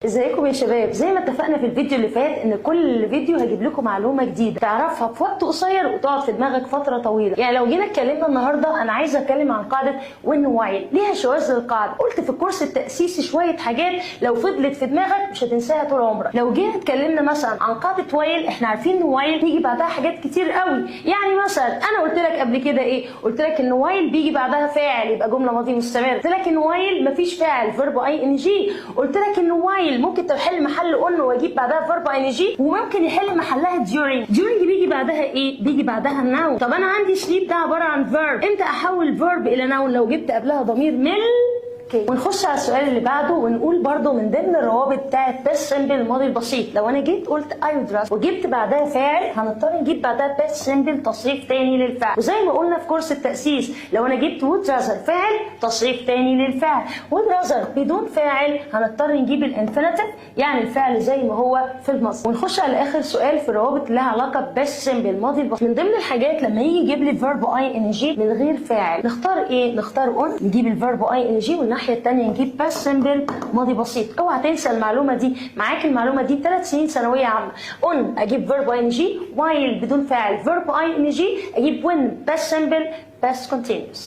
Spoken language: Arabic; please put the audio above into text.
ازيكم يا شباب؟ زي ما اتفقنا في الفيديو اللي فات ان كل فيديو هجيب لكم معلومه جديده تعرفها في وقت قصير وتقعد في دماغك فتره طويله. يعني لو جينا اتكلمنا النهارده انا عايزه اتكلم عن قاعده وين وايل، ليها شواذ للقاعده. قلت في الكورس التاسيسي شويه حاجات لو فضلت في دماغك مش هتنساها طول عمرك. لو جينا اتكلمنا مثلا عن قاعده وايل، احنا عارفين ان وايل بيجي بعدها حاجات كتير قوي. يعني مثلا انا قلت لك قبل كده ايه؟ قلت لك ان وايل بيجي بعدها فاعل يبقى جمله ماضي مستمر. قلت لك ان وايل مفيش فاعل فيرب اي ان جي. قلت لك ان وايل ممكن تحل محل اون واجيب بعدها فيرب اي ان جي، وممكن يحل محلها during بيجي بعدها ايه؟ بيجي بعدها noun. طب انا عندي sleep ده عباره عن verb، امتى احول verb الى noun؟ لو جبت قبلها ضمير ونخش على السؤال اللي بعده ونقول برضو من ضمن الروابط بتاعت past simple الماضي البسيط، لو انا جيت قلت I would rather وجبت بعدها فاعل هنضطر نجيب بعدها past simple تصريف تاني للفعل. وزي ما قلنا في كورس التأسيس لو انا جبت would rather فاعل تصريف تاني للفعل. would rather بدون فاعل هنضطر نجيب الانفينيتيف يعني الفعل زي ما هو في المصدر. ونخش على اخر سؤال في الروابط اللي لها علاقه ب past simple الماضي البسيط. من ضمن الحاجات لما يجي يجيب لي verb ing من غير فاعل نختار ايه؟ نختار on، نجيب الverb ing والناحيه الثانيه نجيب past simple ماضي بسيط. اوعى تنسى المعلومه دي، معاك المعلومه دي 3 سنين ثانويه عامه. on اجيب verb ing، while بدون فاعل verb ing، اجيب when past simple past continuous.